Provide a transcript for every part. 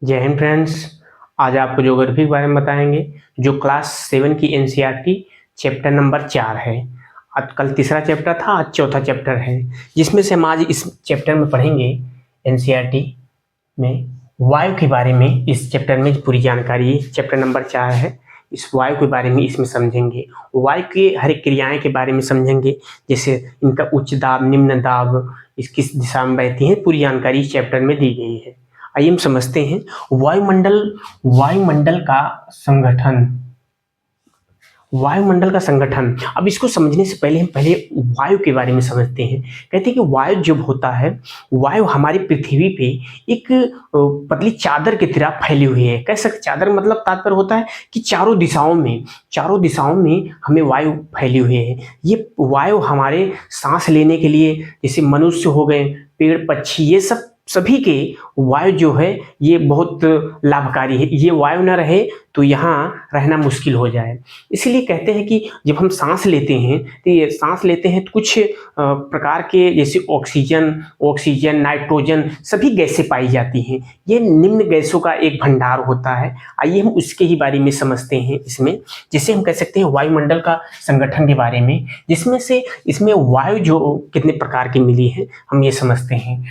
जय हिंद फ्रेंड्स। आज आपको ज्योग्राफी के बारे में बताएंगे जो क्लास 7 की एनसीईआरटी चैप्टर नंबर 4 है। आज कल तीसरा चैप्टर था, आज चौथा चैप्टर है, जिसमें से हम आज इस चैप्टर में पढ़ेंगे एनसीईआरटी में वायु के बारे में। इस चैप्टर में पूरी जानकारी चैप्टर नंबर 4 है। इस वायु के बारे में इसमें समझेंगे, वायु की हर एक क्रियाएं के बारे में समझेंगे, जैसे इनका उच्च दाब, निम्न दाब, इस किस दिशा में बहती है, पूरी जानकारी इस चैप्टर में दी गई है। आइए हम समझते हैं वायुमंडल। वायुमंडल का संगठन, वायुमंडल का संगठन। अब इसको समझने से पहले हम वायु के बारे में समझते हैं। कहते हैं कि वायु जब होता है, वायु हमारी पृथ्वी पे एक पतली चादर की तरह फैली हुई है। कह सकते चादर मतलब तात्पर्य होता है कि चारों दिशाओं में हमें वायु फैली हुई है। ये वायु हमारे सांस लेने के लिए, जैसे मनुष्य हो गए, पेड़ पक्षी, ये सब सभी के वायु जो है ये बहुत लाभकारी है। ये वायु न रहे तो यहाँ रहना मुश्किल हो जाए। इसलिए कहते हैं कि जब हम सांस लेते हैं तो ये सांस लेते हैं तो कुछ प्रकार के, जैसे ऑक्सीजन, नाइट्रोजन, सभी गैसें पाई जाती हैं। ये निम्न गैसों का एक भंडार होता है। आइए हम उसके ही बारे में समझते हैं इसमें। जैसे हम कह सकते हैं वायुमंडल का संगठन के बारे में, जिसमें से इसमें वायु जो कितने प्रकार की मिली है हम ये समझते हैं।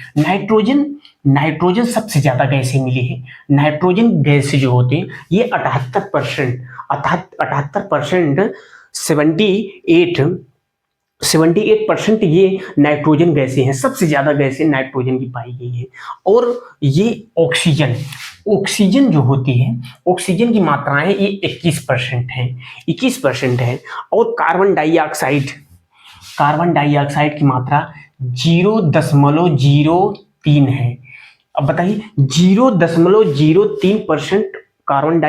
नाइट्रोजन सबसे ज्यादा गैसें मिली है। नाइट्रोजन गैस जो होते हैं ये 78%, 78% ये नाइट्रोजन गैसें हैं। सबसे ज्यादा गैसें नाइट्रोजन की पाई गई है। और ये ऑक्सीजन जो होती है, ऑक्सीजन की मात्राएं ये 21% है। और कार्बन डाइऑक्साइड की मात्रा 0.03 है। अब बताइए 0.03% कार्बन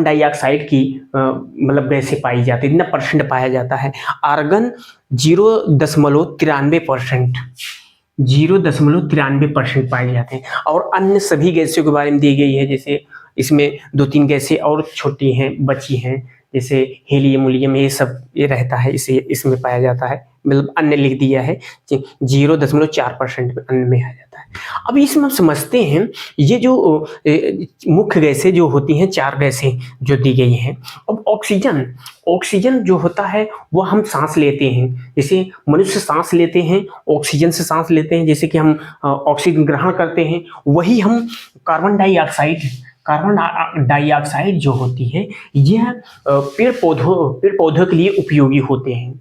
डाइऑक्साइड की मतलब गैसें पाई जाती है, इतना परसेंट पाया जाता है। आर्गन 0.93%, 0.93% पाए जाते हैं। और अन्य सभी गैसों के बारे में दी गई है, जैसे इसमें 2-3 गैसें और छोटी हैं, बची हैं, जैसे हीलियम, ये सब ये रहता है, इसे इसमें पाया जाता है। मतलब अन्य लिख दिया है, 0.4% अन्य में आ जाता है। अब इसमें हम समझते हैं ये जो मुख्य गैसें जो होती हैं, 4 गैसें जो दी गई हैं। अब ऑक्सीजन जो होता है वो हम सांस लेते हैं, जैसे मनुष्य सांस लेते हैं, ऑक्सीजन से सांस लेते हैं, जैसे कि हम ऑक्सीजन ग्रहण करते हैं। वही हम कार्बन डाइऑक्साइड जो होती है, यह पेड़ पौधों के लिए उपयोगी होते हैं,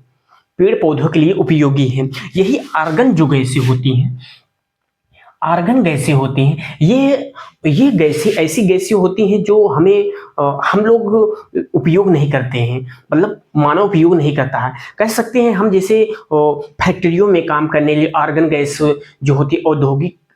पेड़ पौधों के लिए उपयोगी है। यही आर्गन जो गैसें होती हैं, ये गैसें ऐसी गैसें होती हैं जो हमें हम लोग उपयोग नहीं करते हैं, मतलब मानव उपयोग नहीं करता है। कह सकते हैं हम, जैसे फैक्ट्रियों में काम करने के लिए आर्गन गैस जो होती है,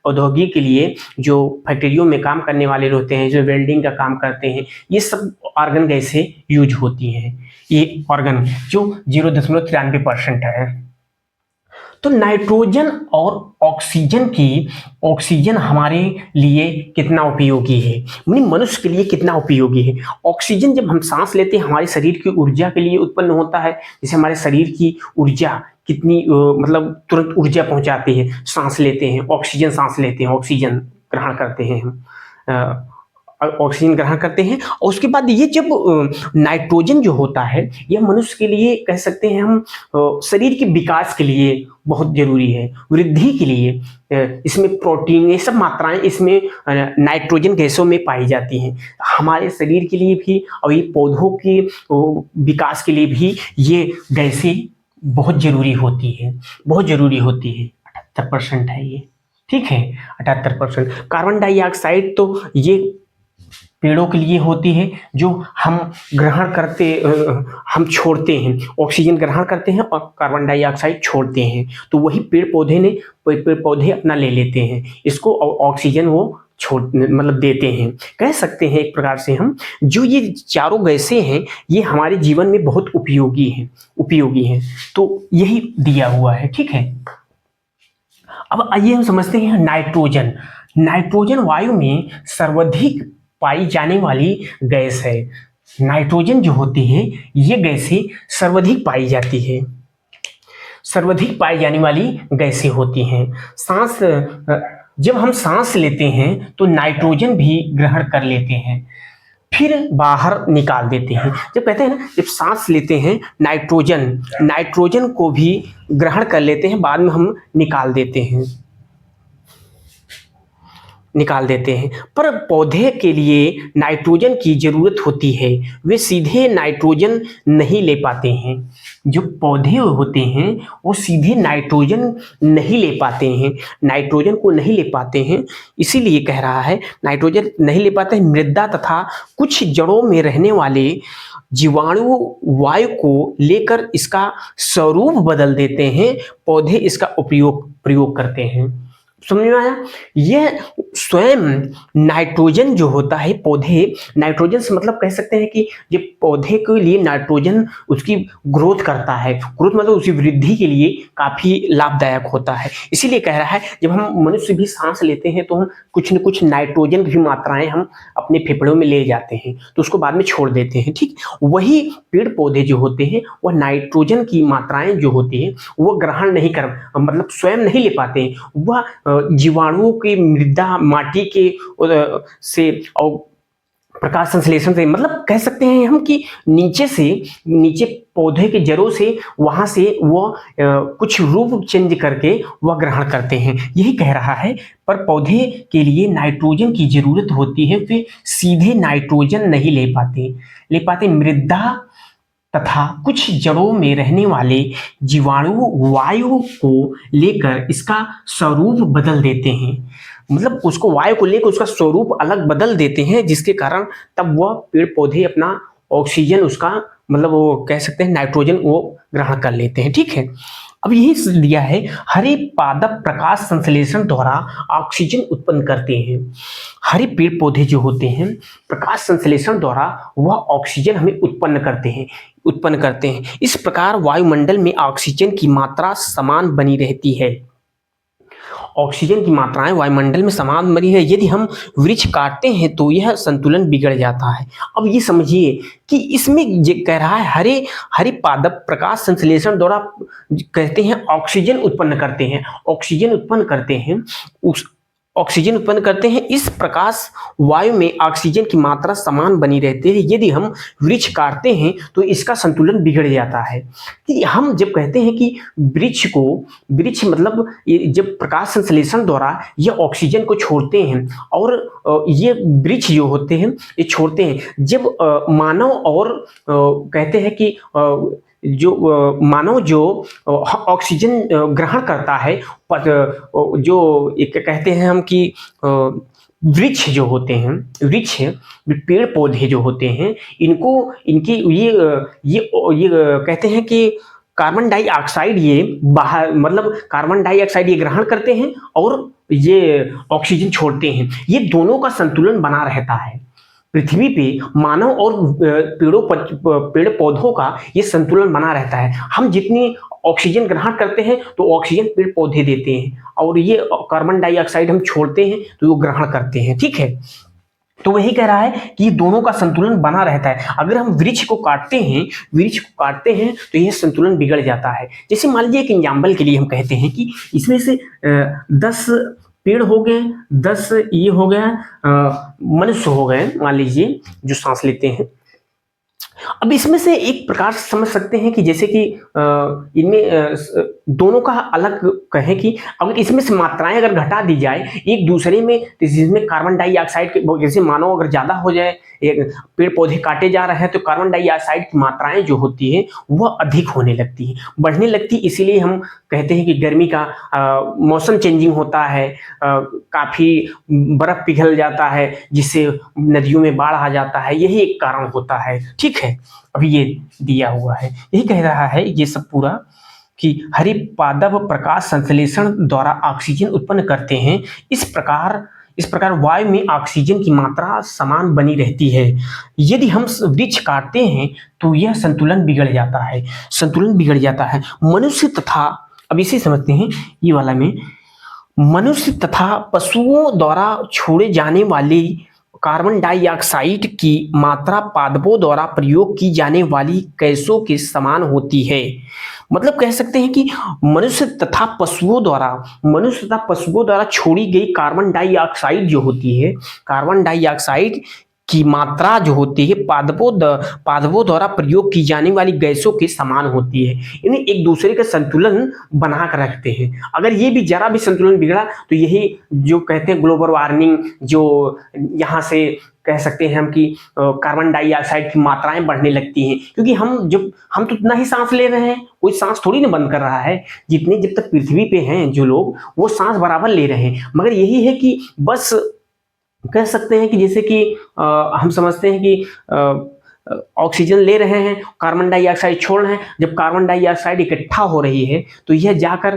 औद्योगिक के लिए जो फैक्ट्रियों में काम करने वाले होते हैं, जो वेल्डिंग का काम करते हैं, ये सब आर्गन गैसें यूज होती हैं। ये आर्गन जो 0.93% है। तो नाइट्रोजन और ऑक्सीजन हमारे लिए कितना उपयोगी है, मनुष्य के लिए कितना उपयोगी है। ऑक्सीजन जब हम सांस लेते हैं हमारे शरीर की ऊर्जा के लिए उत्पन्न होता है। जैसे हमारे शरीर की ऊर्जा कितनी मतलब तुरंत ऊर्जा पहुंचाती है, सांस लेते हैं, ऑक्सीजन ग्रहण करते हैं हम, ऑक्सीजन ग्रहण करते हैं। और उसके बाद ये जब नाइट्रोजन जो होता है, यह मनुष्य के लिए कह सकते हैं हम शरीर के विकास के लिए बहुत जरूरी है, वृद्धि के लिए। इसमें प्रोटीन, ये सब मात्राएं इसमें नाइट्रोजन गैसों में पाई जाती हैं। हमारे शरीर के लिए भी और ये पौधों के विकास के लिए भी ये गैसें बहुत जरूरी होती है, 78% है ये, ठीक है। 78% कार्बन डाइऑक्साइड तो ये पेड़ों के लिए होती है, जो हम छोड़ते हैं, ऑक्सीजन ग्रहण करते हैं और कार्बन डाइऑक्साइड छोड़ते हैं। तो वही पेड़ पौधे अपना ले लेते हैं इसको, और ऑक्सीजन वो मतलब देते हैं। कह सकते हैं एक प्रकार से हम, जो ये चारों गैसें हैं ये हमारे जीवन में बहुत उपयोगी हैं। तो यही दिया हुआ है, ठीक है। अब आइए हम समझते हैं नाइट्रोजन वायु में सर्वाधिक पाई जाने वाली गैस है। नाइट्रोजन जो होती है ये गैसें सर्वाधिक पाई जाती है, सर्वाधिक पाई जाने वाली गैसें होती हैं। सांस जब हम सांस लेते हैं तो नाइट्रोजन भी ग्रहण कर लेते हैं, फिर बाहर निकाल देते हैं। जब कहते हैं ना, जब सांस लेते हैं नाइट्रोजन नाइट्रोजन को भी ग्रहण कर लेते हैं, बाद में हम निकाल देते हैं। पर पौधे के लिए नाइट्रोजन की जरूरत होती है, वे सीधे नाइट्रोजन नहीं ले पाते हैं। जो पौधे होते हैं वो सीधे नाइट्रोजन नहीं ले पाते हैं, नाइट्रोजन को नहीं ले पाते हैं। इसीलिए कह रहा है नाइट्रोजन नहीं ले पाते हैं। मृदा तथा कुछ जड़ों में रहने वाले जीवाणु वायु को लेकर इसका स्वरूप बदल देते हैं, पौधे इसका प्रयोग करते हैं। समझ में आया? यह स्वयं नाइट्रोजन जो होता है, पौधे नाइट्रोजन से मतलब कह सकते हैं कि ये पौधे के लिए नाइट्रोजन उसकी ग्रोथ करता है, ग्रोथ मतलब उसकी वृद्धि के लिए काफी लाभदायक होता है। इसीलिए कह रहा है जब हम मनुष्य भी सांस लेते हैं तो हम कुछ न कुछ नाइट्रोजन की मात्राएं हम अपने फेफड़ों में ले जाते हैं, तो उसको बाद में छोड़ देते हैं। ठीक, वही पेड़ पौधे जो होते हैं वह नाइट्रोजन की मात्राएं जो होती है वो ग्रहण नहीं कर मतलब स्वयं नहीं ले पाते हैं, वह जीवाणुओं की मृदा माटी के से और प्रकाश संश्लेषण से, मतलब कह सकते हैं हम कि नीचे पौधे के जड़ों से वहां से वो कुछ रूप चेंज करके वह ग्रहण करते हैं। यही कह रहा है पर पौधे के लिए नाइट्रोजन की जरूरत होती है, वे सीधे नाइट्रोजन नहीं ले पाते। मृदा तथा कुछ जड़ों में रहने वाले जीवाणु वायु को लेकर इसका स्वरूप बदल देते हैं, मतलब उसको वायु को लेकर उसका स्वरूप अलग बदल देते हैं, जिसके कारण तब वह पेड़ पौधे अपना ऑक्सीजन उसका मतलब वो कह सकते हैं नाइट्रोजन वो ग्रहण कर लेते हैं। ठीक है, अब यही दिया है, हरे पादप प्रकाश संश्लेषण द्वारा ऑक्सीजन उत्पन्न करते हैं। हरे पेड़ पौधे जो होते हैं प्रकाश संश्लेषण द्वारा वह ऑक्सीजन हमें उत्पन्न करते हैं। इस प्रकार वायुमंडल में ऑक्सीजन की मात्रा समान बनी रहती है। ऑक्सीजन की मात्राएं वायुमंडल में समान बनी है। यदि हम वृक्ष काटते हैं तो यह संतुलन बिगड़ जाता है। अब ये समझिए कि इसमें ये कह रहा है हरे पादप प्रकाश संश्लेषण द्वारा कहते हैं ऑक्सीजन उत्पन्न करते हैं। इस प्रकाश वायु में ऑक्सीजन की मात्रा समान बनी रहती है। यदि हम वृक्ष काटते हैं तो इसका संतुलन बिगड़ जाता है। कि हम जब कहते हैं कि वृक्ष मतलब जब प्रकाश संश्लेषण द्वारा ये ऑक्सीजन को छोड़ते हैं और ये वृक्ष जो होते हैं ये छोड़ते हैं। जब मानव और कहते हैं कि मानव जो ऑक्सीजन ग्रहण करता है, जो एक कहते हैं हम कि वृक्ष जो होते हैं, पेड़ पौधे जो होते हैं, इनकी ये कहते हैं कि कार्बन डाइऑक्साइड ये बाहर मतलब कार्बन डाइऑक्साइड ये ग्रहण करते हैं और ये ऑक्सीजन छोड़ते हैं। ये दोनों का संतुलन बना रहता है। पृथ्वी पे मानव और पेड़ पौधों का ये संतुलन बना रहता है। हम जितनी ऑक्सीजन ग्रहण करते हैं तो ऑक्सीजन पेड़ पौधे देते हैं और ये कार्बन डाइऑक्साइड हम छोड़ते हैं तो वो ग्रहण करते हैं। ठीक है, तो वही कह रहा है कि दोनों का संतुलन बना रहता है। अगर हम वृक्ष को काटते हैं तो यह संतुलन बिगड़ जाता है। जैसे मान लीजिए एक एग्जाम्पल के लिए हम कहते हैं कि इसमें से 10 पेड़ हो गए, 10 ये हो गया मनुष्य हो गए, मान लीजिए जो सांस लेते हैं। अब इसमें से एक प्रकार से समझ सकते हैं कि जैसे कि इनमें दोनों का अलग कहें कि अगर इसमें से मात्राएं अगर घटा दी जाए एक दूसरे में, जिसमें कार्बन डाइऑक्साइड के जैसे मानो अगर ज्यादा हो जाए, पेड़ पौधे काटे जा रहे हैं तो कार्बन डाइऑक्साइड की मात्राएं जो होती है वह अधिक होने लगती है, बढ़ने लगती। इसीलिए हम कहते हैं कि गर्मी का मौसम चेंजिंग होता है, काफी बर्फ पिघल जाता है जिससे नदियों में बाढ़ आ जाता है, यही एक कारण होता है। ठीक है, अभी ये दिया हुआ है, यही कह रहा है ये सब पूरा कि हरे पादप प्रकाश संश्लेषण द्वारा ऑक्सीजन उत्पन्न करते हैं। इस प्रकार वायु में ऑक्सीजन की मात्रा समान बनी रहती है। यदि हम वृक्ष काटते हैं तो यह संतुलन बिगड़ जाता है। मनुष्य तथा, अब इसे समझते हैं ये वाला में, मनुष्य तथा पशुओं द्वारा छोड़े जाने वाली कार्बन डाइऑक्साइड की मात्रा पादपों द्वारा प्रयोग की जाने वाली गैसों के समान होती है। मतलब कह सकते हैं कि मनुष्य तथा पशुओं द्वारा छोड़ी गई कार्बन डाइऑक्साइड जो होती है, कार्बन डाइऑक्साइड की मात्रा जो होती है पादपों द्वारा प्रयोग की जाने वाली गैसों के समान होती है। इन्हें एक दूसरे का संतुलन बना कर रखते हैं। अगर ये भी जरा भी संतुलन बिगड़ा तो यही जो कहते हैं ग्लोबल वार्मिंग, जो यहाँ से कह सकते हैं हम कि कार्बन डाइऑक्साइड की मात्राएं बढ़ने लगती हैं, क्योंकि हम तो उतना ही सांस ले रहे हैं, कोई सांस थोड़ी ना बंद कर रहा है। जितने जब तक पृथ्वी पे हैं जो लोग, वो सांस बराबर ले रहे हैं। मगर यही है कि बस कह सकते हैं कि जैसे कि हम समझते हैं कि ऑक्सीजन ले रहे हैं, कार्बन डाइऑक्साइड छोड़ रहे हैं। जब कार्बन डाइऑक्साइड इकट्ठा हो रही है तो यह जाकर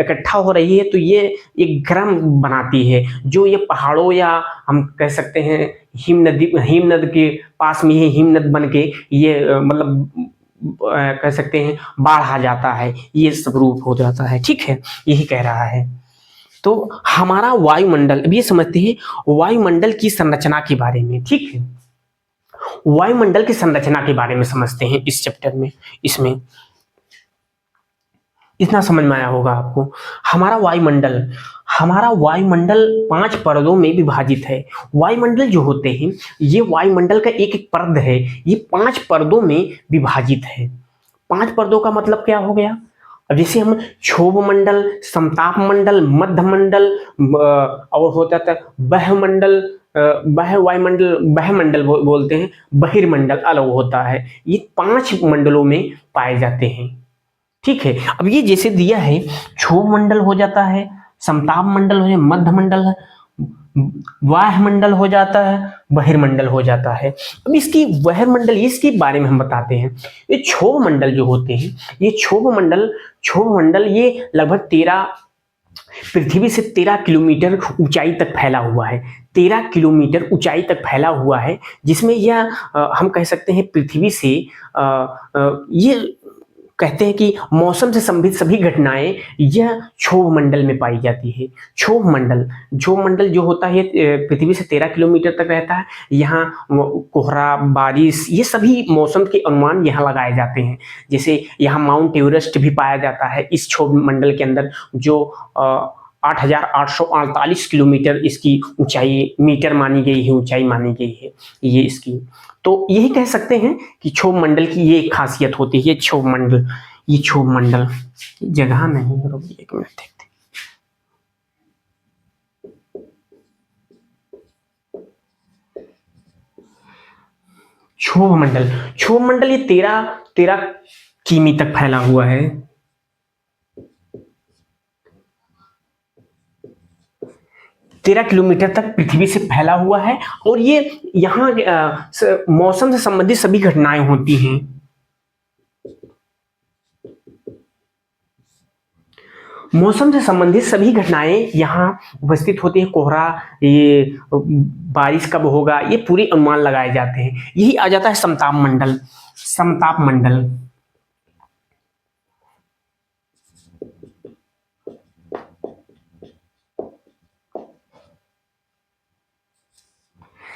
इकट्ठा हो रही है तो ये एक गर्म बनाती है, जो ये पहाड़ों या हम कह सकते हैं हिम नद के पास में ये हिम नद बन के ये कह सकते हैं बाढ़ आ जाता है, ये सब रूप हो जाता है। ठीक है, यही कह रहा है। तो हमारा वायुमंडल, अब ये समझते हैं वायुमंडल की संरचना के बारे में। ठीक है, वायुमंडल की संरचना के बारे में समझते हैं इस चैप्टर में। इसमें इतना समझ में आया होगा आपको। हमारा वायुमंडल 5 परदों में विभाजित है। वायुमंडल जो होते हैं, ये वायुमंडल का एक एक परद है, ये 5 परदों में विभाजित है। 5 परदों का मतलब क्या हो गया? अब जैसे हम क्षोभ मंडल, समताप मंडल, मध्य मंडल और होता था बहमंडल, बहमंडल बोलते हैं, बहिर्मंडल अलग होता है। ये 5 मंडलों में पाए जाते हैं। ठीक है, अब ये जैसे दिया है, क्षोभ मंडल हो जाता है, समताप मंडल हो जाता है, मध्य मंडल है, वायुमंडल हो जाता है, बहिर्मंडल हो जाता है। अब इसके बारे में हम बताते हैं। ये क्षोभ मंडल जो होते हैं, ये क्षोभ मंडल ये लगभग 13 पृथ्वी से 13 किलोमीटर ऊंचाई तक फैला हुआ है। 13 किलोमीटर ऊंचाई तक फैला हुआ है, जिसमें यह हम कह सकते हैं पृथ्वी से ये कहते हैं कि मौसम से संबंधित सभी घटनाएं यह क्षोभ मंडल में पाई जाती है। क्षोभ मंडल जो होता है पृथ्वी से 13 किलोमीटर तक रहता है। यहाँ कोहरा, बारिश, ये सभी मौसम के अनुमान यहाँ लगाए जाते हैं। जैसे यहाँ माउंट एवरेस्ट भी पाया जाता है इस क्षोभ मंडल के अंदर, जो 8,848 किलोमीटर इसकी ऊंचाई मीटर मानी गई है, ऊंचाई मानी गई है ये इसकी। तो यही कह सकते हैं कि क्षोभ मंडल की ये खासियत होती है। ये क्षोभ मंडल जगह नहीं है, रुकिए एक मिनट देखते। क्षोभ मंडल ये 13 किमी तक फैला हुआ है। 13 किलोमीटर तक पृथ्वी से फैला हुआ है, और ये यहाँ मौसम से संबंधित सभी घटनाएं होती हैं। मौसम से संबंधित सभी घटनाएं यहाँ उपस्थित होती है। कोहरा, ये बारिश कब होगा, ये पूरी अनुमान लगाए जाते हैं। यही आ जाता है समताप मंडल।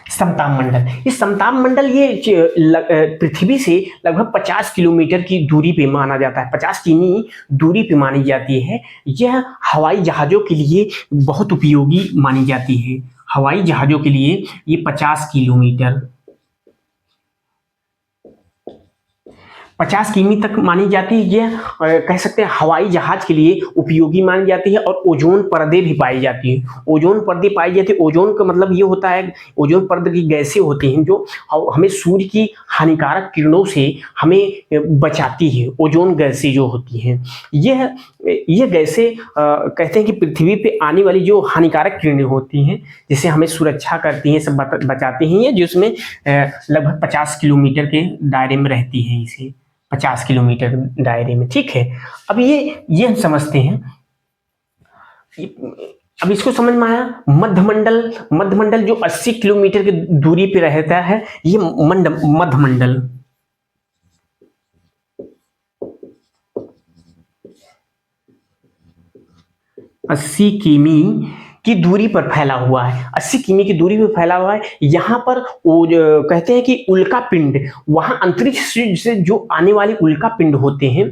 समताप मंडल ये पृथ्वी से लगभग 50 किलोमीटर की दूरी पे माना जाता है, 50 किमी दूरी पे मानी जाती है। यह हवाई जहाजों के लिए बहुत उपयोगी मानी जाती है। हवाई जहाजों के लिए ये 50 किमी तक मानी जाती है। यह कह सकते हैं हवाई जहाज के लिए उपयोगी मानी जाती है। और ओजोन परदे भी पाई जाती है। ओजोन परदे पाई जाती है। ओजोन का मतलब ये होता है, ओजोन परदे की गैसें होती हैं जो हमें सूर्य की हानिकारक किरणों से हमें बचाती है। ओजोन गैसें जो होती हैं, यह गैसें कहते हैं कि पृथ्वी पे आने वाली जो हानिकारक किरणें होती हैं, जिसे हमें सुरक्षा करती हैं, सब बचाती हैं, ये जिसमें लगभग 50 किलोमीटर के दायरे में रहती है। इसे 50 किलोमीटर दायरे में। ठीक है, अब ये हम समझते हैं। अब इसको समझ में आया। मध्य मंडल जो 80 किलोमीटर की दूरी पे रहता है, ये मध्य मंडल। अस्सी किमी की दूरी पर फैला हुआ है, 80 किमी की दूरी पर फैला हुआ है। यहाँ पर वो कहते हैं कि उल्का पिंड, वहाँ अंतरिक्ष से जो आने वाले उल्का पिंड होते हैं,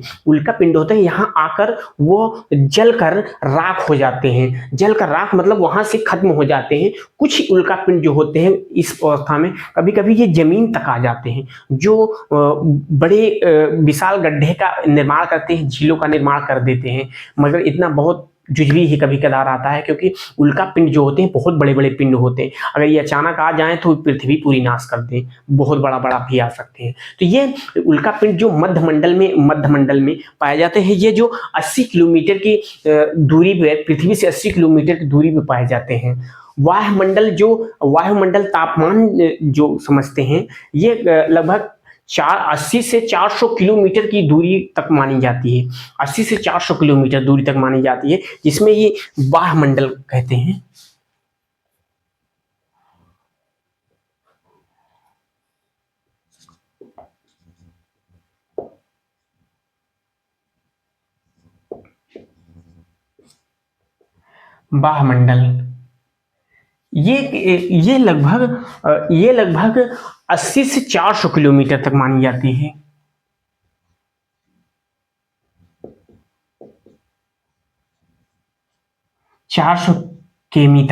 यहाँ आकर वो जलकर राख हो जाते हैं। जलकर राख मतलब वहाँ से खत्म हो जाते हैं। कुछ उल्का पिंड जो होते हैं इस अवस्था में कभी कभी ये जमीन तक आ जाते हैं, जो बड़े विशाल गड्ढे का निर्माण करते हैं, झीलों का निर्माण कर देते हैं। मगर इतना बहुत जुजवी ही कभी कदार आता है, क्योंकि उल्का पिंड जो होते हैं बहुत बड़े बड़े पिंड होते हैं। अगर ये अचानक आ जाएं तो पृथ्वी पूरी नाश कर दें, बहुत बड़ा बड़ा भी आ सकते हैं। तो ये उल्का पिंड जो मध्यमंडल में पाए जाते हैं, ये जो 80 किलोमीटर की दूरी पे, पृथ्वी से 80 किलोमीटर की दूरी पे पाए जाते हैं। वायुमंडल तापमान जो समझते हैं, ये लगभग 80 से 400 किलोमीटर की दूरी तक मानी जाती है। 80 से 400 किलोमीटर दूरी तक मानी जाती है, जिसमें ये वायुमंडल कहते हैं। वायुमंडल ये लगभग 80 से 400 किलोमीटर तक मानी जाती है। 400 केमी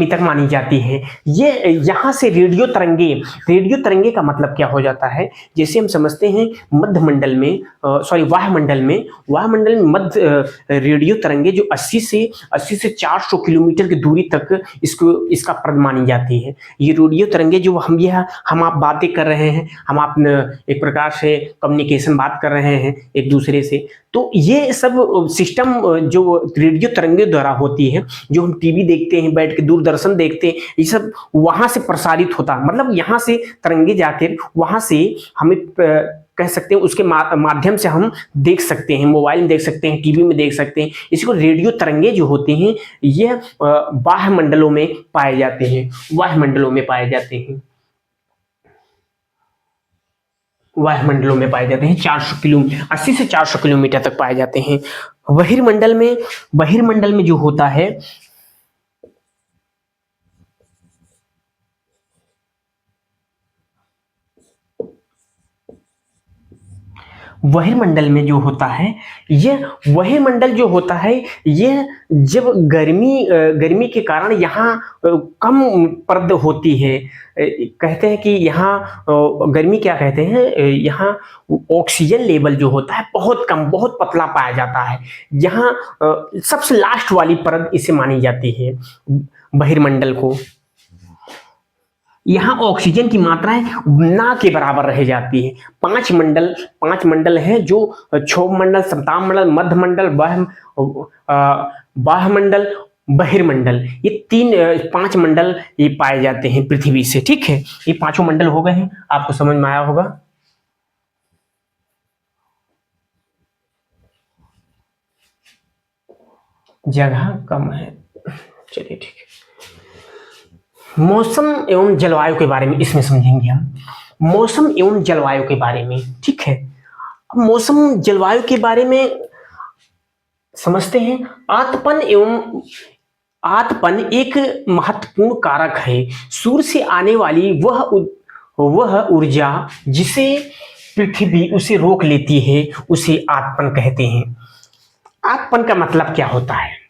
तक मानी जाती है। ये यहाँ से रेडियो तरंगे का मतलब क्या हो जाता है, जैसे हम समझते हैं वायुमंडल में मध्य रेडियो तरंगे जो 80 से 400 किलोमीटर की दूरी तक इसका प्रद मानी जाती है। ये रेडियो तरंगे जो हम आप बातें कर रहे हैं, हम आप एक प्रकार से कम्युनिकेशन बात कर रहे हैं एक दूसरे से, तो ये सब सिस्टम जो रेडियो तरंगे द्वारा होती है, जो हम टीवी देखते हैं, बैठ के दूरदर्शन देखते हैं, ये सब वहां से प्रसारित होता, मतलब यहाँ से तरंगे जाकर वहां से हमें कह सकते हैं उसके माध्यम से हम देख सकते हैं, मोबाइल में देख सकते हैं, टीवी में देख सकते हैं। इसी को रेडियो तरंगे जो होते हैं ये वायुमंडलों में पाए जाते हैं। 80 से 400 किलोमीटर तक पाए जाते हैं। बहिर्मंडल में जो होता है, बहिर्मंडल में जो होता है, ये जब गर्मी के कारण यहाँ कम पर्द होती है। कहते हैं कि यहाँ गर्मी क्या कहते हैं, यहाँ ऑक्सीजन लेवल जो होता है बहुत कम, बहुत पतला पाया जाता है। यहाँ सबसे लास्ट वाली परत इसे मानी जाती है बहिर्मंडल को। यहाँ ऑक्सीजन की मात्राएं ना के बराबर रह जाती है। पांच मंडल है, जो क्षोभमंडल, समतापमंडल, मध्यमंडल, बाह्यमंडल, बहिर्मंडल, ये 5 मंडल ये पाए जाते हैं पृथ्वी से। ठीक है, ये पांचों मंडल हो गए हैं, आपको समझ में आया होगा। जगह कम है, चलिए ठीक है। मौसम एवं जलवायु के बारे में इसमें समझेंगे हम, मौसम एवं जलवायु के बारे में। ठीक है, अब मौसम जलवायु के बारे में समझते हैं। आतपन एक महत्वपूर्ण कारक है। सूर्य से आने वाली वह ऊर्जा जिसे पृथ्वी उसे रोक लेती है, उसे आतपन कहते हैं। आतपन का मतलब क्या होता है?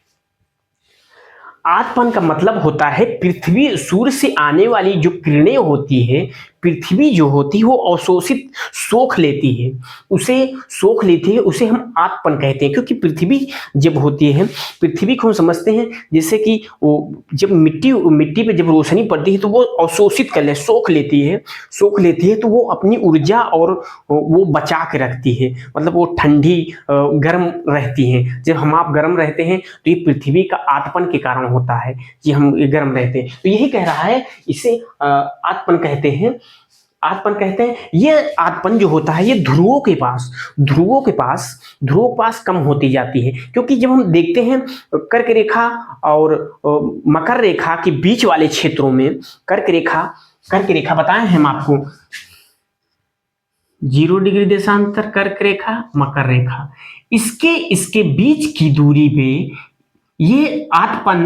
आतपन का मतलब होता है पृथ्वी, सूर्य से आने वाली जो किरणें होती है, पृथ्वी जो होती है वो अवशोषित सोख लेती है, उसे हम आतपन कहते हैं। क्योंकि पृथ्वी जब होती है, पृथ्वी को हम समझते हैं जैसे कि वो जब मिट्टी पे जब रोशनी पड़ती है तो वो अवशोषित कर ले, सोख लेती है, तो वो अपनी ऊर्जा और वो बचा के रखती है, मतलब वो ठंडी गर्म रहती है। जब हम आप गर्म रहते हैं तो ये पृथ्वी का आतपन के कारण होता है कि हम गर्म रहते हैं। तो यही कह रहा है, इसे आतपन कहते हैं। ये आतपन जो होता है ये ध्रुवों के पास कम होती जाती है। क्योंकि जब हम देखते हैं कर्क रेखा और मकर रेखा के बीच वाले क्षेत्रों में, कर्क रेखा बताएं हम आपको, 0 डिग्री देशांतर कर्क रेखा, मकर रेखा, इसके बीच की दूरी पे ये आतपन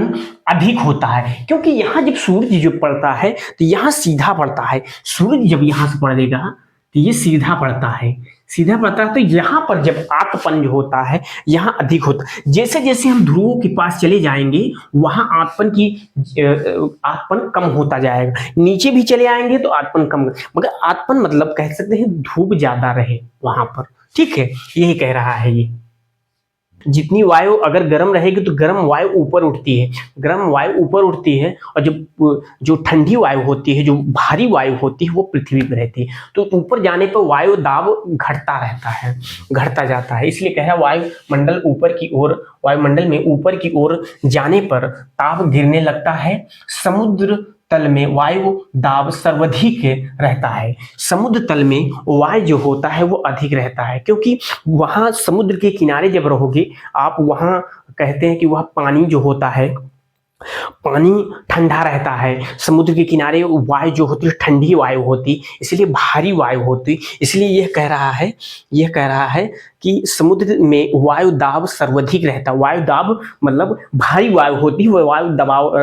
अधिक होता है, क्योंकि यहाँ जब सूरज जो पड़ता है तो यहाँ सीधा पड़ता है। सूरज जब यहाँ से पड़ेगा तो ये सीधा पड़ता है, सीधा पड़ता है, तो यहाँ पर जब आतपन जो होता है यहाँ अधिक होता है। जैसे जैसे हम ध्रुवों के पास चले जाएंगे वहां आतपन कम होता जाएगा। नीचे भी चले आएंगे तो आतपन कम, मगर आतपन मतलब कह सकते हैं धूप ज्यादा रहे वहां पर। ठीक है, यही कह रहा है ये। जितनी वायु अगर गर्म रहेगी तो गर्म वायु ऊपर उठती है, गर्म वायु ऊपर उठती है, और जब जो ठंडी वायु होती है, जो भारी वायु होती है, वो पृथ्वी पर रहती है। तो ऊपर जाने पर वायु दाब घटता रहता है, घटता जाता है। इसलिए कह रहा है वायुमंडल ऊपर की ओर, वायुमंडल में ऊपर की ओर जाने पर ताप गिरने लगता है। समुद्र तल में वायु दाब सर्वाधिक रहता है। समुद्र तल में वायु जो होता है वो अधिक रहता है, क्योंकि वहां समुद्र के किनारे जब रहोगे आप, वहां कहते हैं कि वह पानी जो होता है, पानी ठंडा रहता है। समुद्र के किनारे वायु जो होती है ठंडी वायु होती, इसलिए भारी वायु होती। इसलिए यह कह रहा है कि समुद्र में वायु दाब सर्वाधिक रहता है। वायु दाब मतलब भारी वायु होती है, वह वायु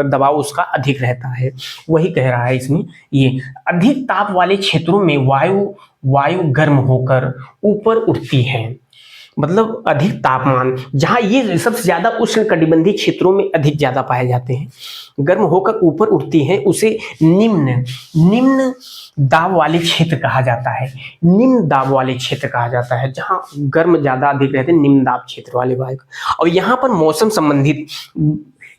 दबाव उसका अधिक रहता है। वही कह रहा है इसमें। ये अधिक ताप वाले क्षेत्रों में वायु गर्म होकर ऊपर उठती है, मतलब अधिक तापमान जहां ये सबसे ज्यादा उष्ण कटिबंधीय क्षेत्रों में अधिक ज्यादा पाए जाते हैं, गर्म होकर ऊपर उठती हैं, उसे निम्न दाब वाले क्षेत्र कहा जाता है। निम्न दाब वाले क्षेत्र कहा जाता है, जहां गर्म ज्यादा अधिक रहते हैं, निम्न दाब क्षेत्र वाले वायु। और यहाँ पर मौसम संबंधित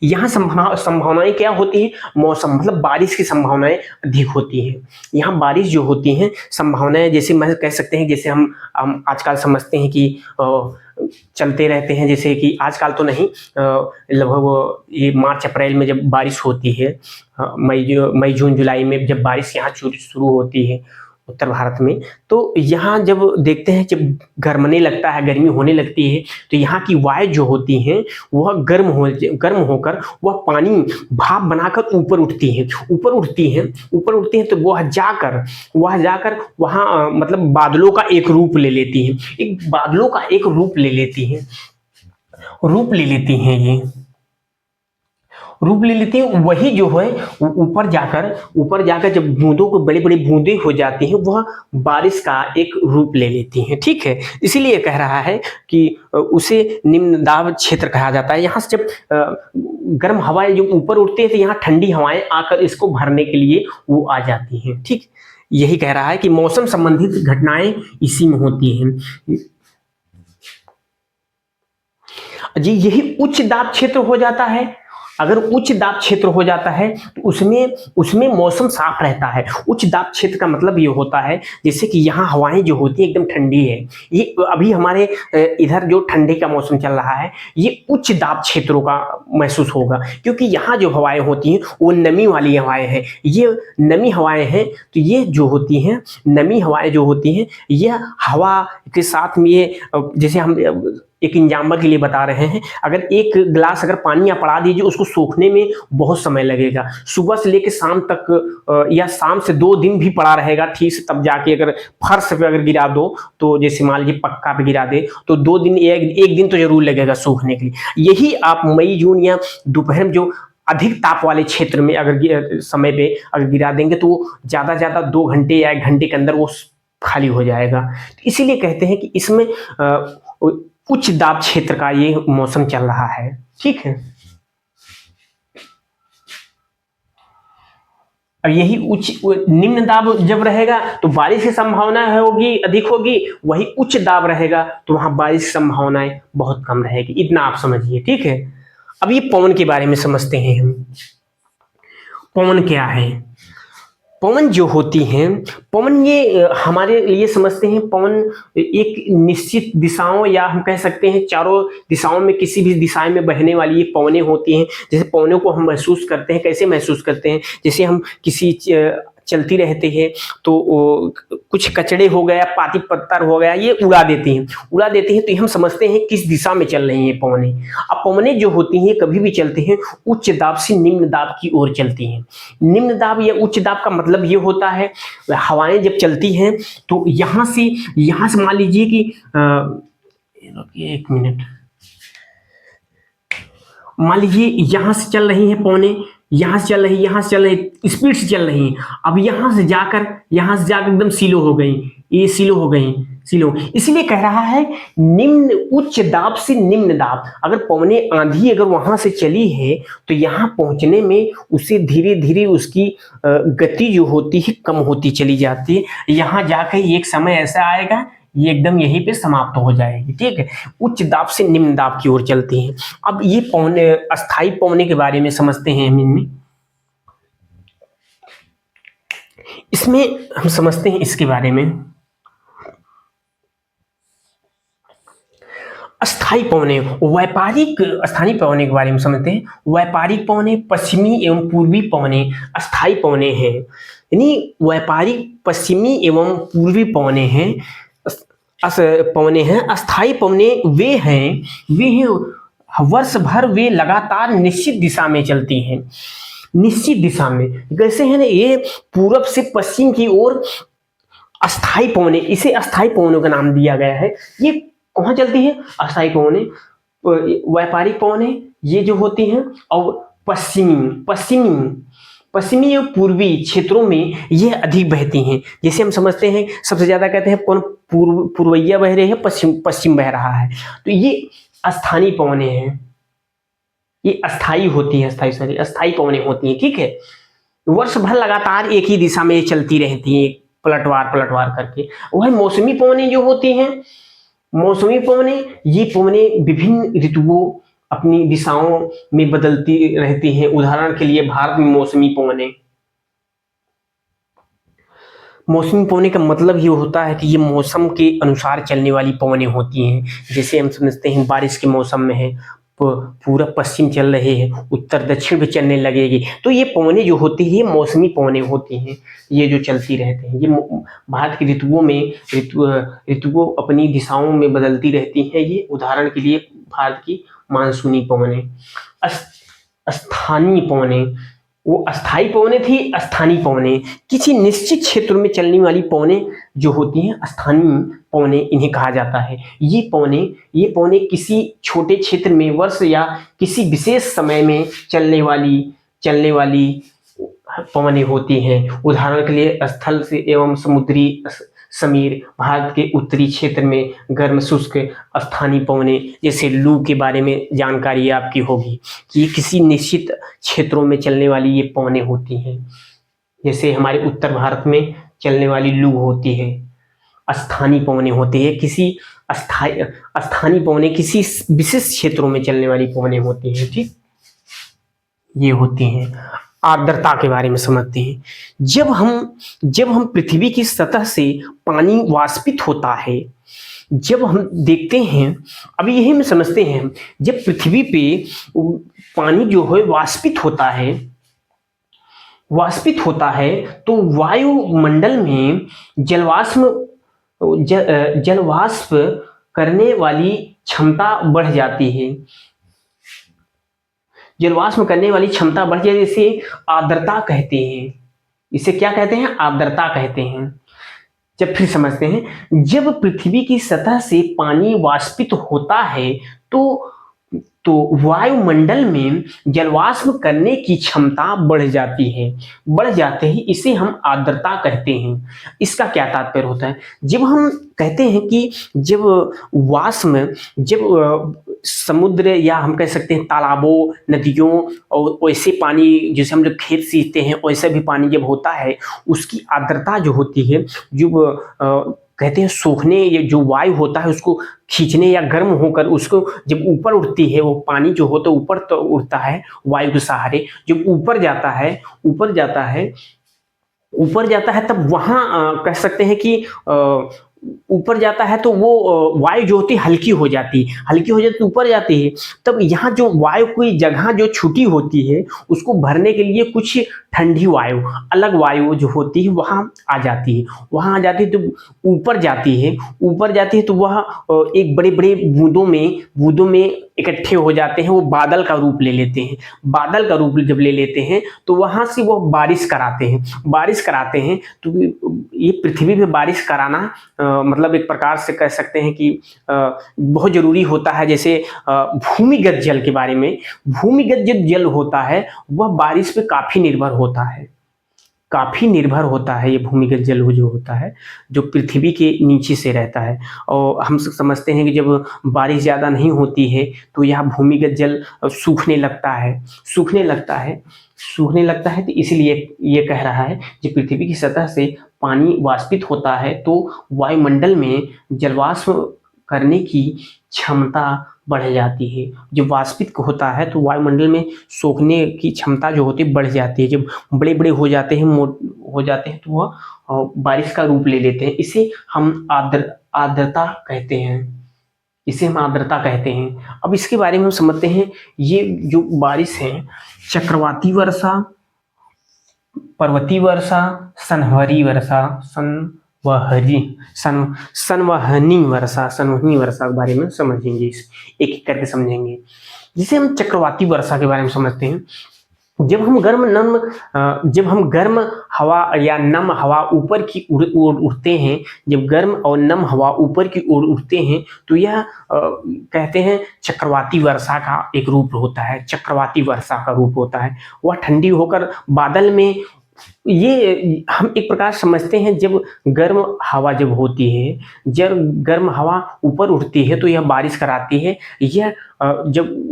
यहाँ संभावनाएं क्या होती है, मौसम मतलब बारिश की संभावनाएं अधिक होती हैं। यहाँ बारिश जो होती हैं संभावनाएं, जैसे मैं कह सकते हैं, जैसे हम आजकल समझते हैं कि चलते रहते हैं, जैसे कि आजकल तो नहीं, लगभग ये मार्च अप्रैल में जब बारिश होती है, मई जून जुलाई में जब बारिश यहाँ शुरू होती है उत्तर भारत में, तो यहाँ जब देखते हैं, जब गर्मने लगता है, गर्मी होने लगती है, तो यहाँ की वायु जो होती हैं वह गर्म होकर वह पानी भाप बनाकर ऊपर उठती हैं, तो वह जाकर वहाँ मतलब बादलों का एक रूप ले लेती हैं, रूप ले लेती है। वही जो है ऊपर जाकर जब बूंदों को बड़ी बड़ी बूंदें हो जाती हैं, वह बारिश का एक रूप ले लेती हैं। ठीक है, इसीलिए कह रहा है कि उसे निम्न दाब क्षेत्र कहा जाता है। यहाँ से जब गर्म हवाएं जो ऊपर उठती है, तो यहाँ ठंडी हवाएं आकर इसको भरने के लिए वो आ जाती हैं। ठीक, यही कह रहा है कि मौसम संबंधित घटनाएं इसी में होती हैं जी। यही उच्च दाब क्षेत्र हो जाता है। अगर उच्च दाब क्षेत्र हो जाता है तो उसमें मौसम साफ रहता है। उच्च दाब क्षेत्र का मतलब ये होता है, जैसे कि यहाँ हवाएं जो होती है एकदम ठंडी है। ये अभी हमारे इधर जो ठंडे का मौसम चल रहा है, ये उच्च दाब क्षेत्रों का महसूस होगा, क्योंकि यहाँ जो हवाएं होती हैं वो नमी वाली हवाएं हैं। ये नमी हवाएं हैं, तो ये जो होती हैं नमी हवाएं जो होती हैं, यह हवा के साथ में ये, जैसे हम एक एग्जाम्पल के लिए बता रहे हैं, अगर एक गिलास अगर पानी आप पड़ा दीजिए, उसको सूखने में बहुत समय लगेगा। सुबह से लेकर शाम तक या शाम से 2 दिन भी पड़ा रहेगा ठीक से, तब जाके अगर फर्श पे अगर गिरा दो, तो जैसे मान लीजिए पक्का पे गिरा दे, तो 2 दिन एक दिन तो जरूर लगेगा सूखने के लिए। यही आप मई जून या दोपहर में जो अधिक ताप वाले क्षेत्र में अगर समय पे अगर गिरा देंगे, तो वो ज्यादा 2 घंटे या 1 घंटे के अंदर वो खाली हो जाएगा। इसीलिए कहते हैं कि इसमें उच्च दाब क्षेत्र का ये मौसम चल रहा है। ठीक है, और यही निम्न दाब जब रहेगा तो बारिश की संभावना अधिक होगी, वही उच्च दाब रहेगा तो वहां बारिश की संभावनाएं बहुत कम रहेगी। इतना आप समझिए। ठीक है, अब ये पवन के बारे में समझते हैं हम। पवन क्या है? पवन जो होती हैं, पवन ये हमारे लिए समझते हैं, पवन एक निश्चित दिशाओं या हम कह सकते हैं चारों दिशाओं में किसी भी दिशा में बहने वाली ये पवनें होती हैं। जैसे पवनों को हम महसूस करते हैं, कैसे महसूस करते हैं, जैसे हम किसी चलती रहते हैं तो कुछ कचड़े हो गया, पाती पत्थर हो गया, ये उड़ा देती हैं, तो हम समझते हैं किस दिशा में चल रही हैं पवनें। अब पवनें जो होती हैं कभी भी चलती हैं उच्च दाब से निम्न दाब की ओर चलती हैं। निम्न दाब या उच्च दाब का मतलब ये होता है, हवाएं जब चलती हैं तो यहाँ से मान लीजिए कि 1 मिनट, मान लीजिए यहाँ से चल रही है पौने, यहाँ से चल रही, यहाँ से चल रही, स्पीड से चल रही। अब यहाँ से जाकर एकदम स्लो हो गई, ये स्लो हो गई, स्लो। इसलिए कह रहा है निम्न उच्च दाब से निम्न दाब। अगर पवने आंधी अगर वहां से चली है तो यहाँ पहुंचने में उसे धीरे धीरे उसकी गति जो होती है कम होती चली जाती है। यहाँ जाकर एक समय ऐसा आएगा ये एकदम यहीं पे समाप्त हो जाएगी। ठीक है, उच्च दाब से निम्न दाब की ओर चलती है। अब ये पौने अस्थाई पौने के बारे में समझते हैं हम। इनमें इसमें हम समझते हैं इसके बारे में अस्थाई पौने, व्यापारिक स्थानीय पौने के बारे में समझते हैं। व्यापारिक पौने पश्चिमी एवं पूर्वी पौने अस्थाई पौने हैं। यानी व्यापारिक पश्चिमी एवं पूर्वी पौने हैं, पौने हैं। अस्थाई पौने वे हैं वर्ष भर वे लगातार निश्चित दिशा में चलती हैं। निश्चित दिशा में कैसे है ना, ये पूरब से पश्चिम की ओर अस्थाई पौने, इसे अस्थाई पौनों का नाम दिया गया है। ये कहाँ चलती है? अस्थाई पौने, व्यापारिक पौने ये जो होती हैं, और पश्चिमी और पूर्वी क्षेत्रों में ये अधिक बहती हैं। जैसे हम समझते हैं सबसे ज्यादा कहते हैं कौन पूर्वैया बह रही है, पश्चिम बह रहा है, तो ये अस्थानी पौने हैं। ये अस्थाई होती है, अस्थाई पौने होती हैं। ठीक है, वर्ष भर लगातार एक ही दिशा में चलती रहती हैं, पलटवार करके। वह मौसमी पौने जो होती हैं, मौसमी पौने, ये पौने विभिन्न ऋतुओं अपनी दिशाओं में बदलती रहती हैं। उदाहरण के लिए भारत में मौसमी पौने का मतलब ये होता है कि ये मौसम के अनुसार चलने वाली पौने होती हैं। जैसे हम समझते हैं बारिश के मौसम में है, पूरा पश्चिम चल रहे हैं, उत्तर दक्षिण भी चलने लगेगी, तो ये पौने जो होती है मौसमी पौने होती हैं। ये जो चलती रहते हैं, ये भारत की ऋतुओं अपनी दिशाओं में बदलती रहती हैं। ये उदाहरण के लिए भारत की मानसूनी पौने। स्थानीय पौने, वो अस्थाई पौने थी, स्थानीय पौने किसी निश्चित क्षेत्र में चलने वाली पौने जो होती हैं, स्थानीय पौने इन्हें कहा जाता है। ये पौने किसी छोटे क्षेत्र में वर्ष या किसी विशेष समय में चलने वाली पौने होती हैं। उदाहरण के लिए स्थल से एवं समुद्री समीर, भारत के उत्तरी क्षेत्र में गर्म शुष्क स्थानीय पौने, जैसे लू के बारे में जानकारी आपकी होगी कि ये किसी निश्चित क्षेत्रों में चलने वाली ये पौने होती हैं। जैसे हमारे उत्तर भारत में चलने वाली लू होती है, स्थानीय पौने होती है। किसी स्थानीय पौने किसी विशेष क्षेत्रों में चलने वाली पौने होती है। ठीक, ये होती हैं। आर्द्रता के बारे में समझते हैं। जब हम पृथ्वी की सतह से पानी वाष्पित होता है, जब हम देखते हैं, अभी यही में समझते हैं, जब पृथ्वी पे पानी जो है वाष्पित होता है तो वायुमंडल में जलवाष्प करने वाली क्षमता बढ़ जाती है। जलवाष्प करने वाली क्षमता बढ़ जाती है, इसे आर्द्रता कहते हैं। इसे क्या कहते हैं? आर्द्रता कहते हैं। जब फिर समझते हैं, जब पृथ्वी की सतह से पानी वाष्पित होता है तो वायुमंडल में जलवाष्प करने की क्षमता बढ़ जाती है। बढ़ जाते ही इसे हम आर्द्रता कहते हैं। इसका क्या तात्पर्य होता है? जब हम कहते हैं कि जब समुद्र या हम कह सकते हैं तालाबों, नदियों और वैसे पानी जैसे हम लोग खेत सींचते हैं वैसे भी पानी जब होता है, उसकी आर्द्रता जो होती है, जो कहते हैं सूखने, ये जो वायु होता है उसको खींचने या गर्म होकर उसको जब ऊपर उठती है, वो पानी जो होता है ऊपर तो उड़ता है वायु के सहारे, जब ऊपर जाता है तब वहाँ कह सकते हैं कि ऊपर जाता है तो वो वायु जो होती है हल्की हो जाती ऊपर जाती है। तब यहाँ जो वायु कोई जगह जो छूटी होती है उसको भरने के लिए कुछ ठंडी वायु, अलग वायु जो होती है वहाँ आ जाती है तो ऊपर जाती है तो वह एक बड़े बड़े बूंदों में इकट्ठे हो जाते हैं, वो बादल का रूप ले लेते हैं। बादल का रूप जब ले लेते हैं तो वहां से वो बारिश कराते हैं। बारिश कराते हैं तो ये पृथ्वी पे बारिश कराना मतलब एक प्रकार से कह सकते हैं कि बहुत जरूरी होता है। जैसे भूमिगत जल के बारे में, भूमिगत जो जल होता है वह बारिश पे काफी निर्भर होता है, काफी निर्भर होता है। ये भूमिगत जल जो होता है, जो पृथ्वी के नीचे से रहता है। और हम सब समझते हैं कि जब बारिश ज़्यादा नहीं होती है तो यह भूमिगत जल सूखने लगता है, सूखने लगता है, सूखने लगता है। तो इसलिए ये कह रहा है कि पृथ्वी की सतह से पानी वाष्पित होता है तो वायुमंडल में जलवाष्प करने की क्षमता बढ़ जाती है। जब वाष्पित होता है तो वायुमंडल में सोखने की क्षमता जो होती है बढ़ जाती है। जब बड़े बड़े हो जाते हैं, हो जाते हैं तो वह बारिश का रूप ले लेते हैं। इसे हम आर्द्रता कहते हैं, इसे हम आर्द्रता कहते हैं। अब इसके बारे में हम समझते हैं। ये जो बारिश है, चक्रवाती वर्षा, पर्वतीय वर्षा, सनहरी वर्षा, संवहनी वर्षा, संवहनी वर्षा के बारे में समझेंगे, एक एक करके समझेंगे। जिसे हम चक्रवाती वर्षा के बारे में समझते हैं। जब हम गर्म हवा या नम हवा ऊपर की उड़ते हैं, जब गर्म और नम हवा ऊपर की ओर उड़ते हैं तो यह कहते हैं चक्रवाती वर्षा का एक रूप होता है। चक्रवाती वर्षा का रूप होता है। वह ठंडी होकर बादल में, ये हम एक प्रकार समझते हैं। जब गर्म हवा जब होती है, जब गर्म हवा ऊपर उठती है तो यह बारिश कराती है। यह जब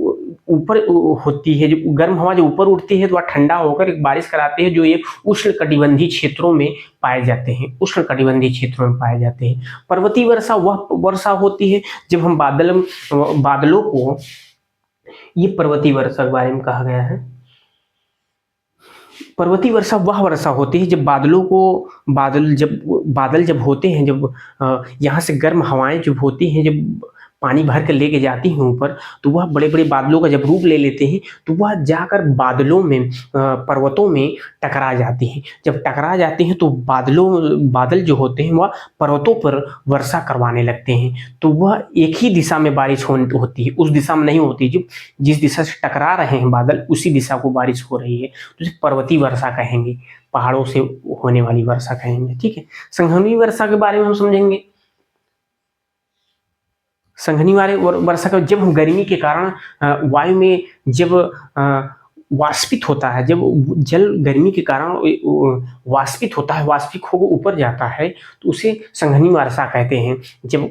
ऊपर होती है, जब गर्म हवा जब ऊपर उठती है तो वह ठंडा होकर एक बारिश कराती है, जो एक उष्णकटिबंधीय क्षेत्रों में पाए जाते हैं, उष्णकटिबंधीय क्षेत्रों में पाए जाते हैं। पर्वतीय वर्षा वह वर्षा होती है जब हम बादलों को, ये पर्वतीय वर्षा के बारे में कहा गया है। पर्वतीय वर्षा वह वर्षा होती है जब बादल जब होते हैं, जब यहाँ से गर्म हवाएं जब होती हैं, जब पानी भर कर लेके जाती हैं ऊपर, तो वह बड़े बड़े बादलों का जब रूप ले लेते हैं तो वह जाकर बादलों में, पर्वतों में टकरा जाती हैं। जब टकरा जाती हैं तो बादल जो होते हैं वह पर्वतों पर वर्षा करवाने लगते हैं। तो वह एक ही दिशा में बारिश होती है, उस दिशा में नहीं होती। जो जिस दिशा से टकरा रहे हैं बादल, उसी दिशा को बारिश हो रही है, तो इसे पर्वतीय वर्षा कहेंगे, पहाड़ों से होने वाली वर्षा कहेंगे। ठीक है। संघवी वर्षा के बारे में हम समझेंगे। संघनी वाले वर्षा का, जब हम गर्मी के कारण वायु में जब वाष्पित होता है, जब जल गर्मी के कारण वाष्पित होता है, वाष्पित होकर ऊपर जाता है तो उसे संघनी वर्षा कहते हैं। जब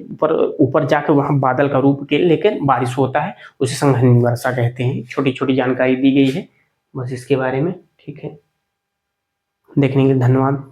ऊपर जाकर वहाँ बादल का रूप के लेकर बारिश होता है, उसे संघनी वर्षा कहते हैं। छोटी छोटी जानकारी दी गई है बस इसके बारे में। ठीक है, देखने के लिए धन्यवाद।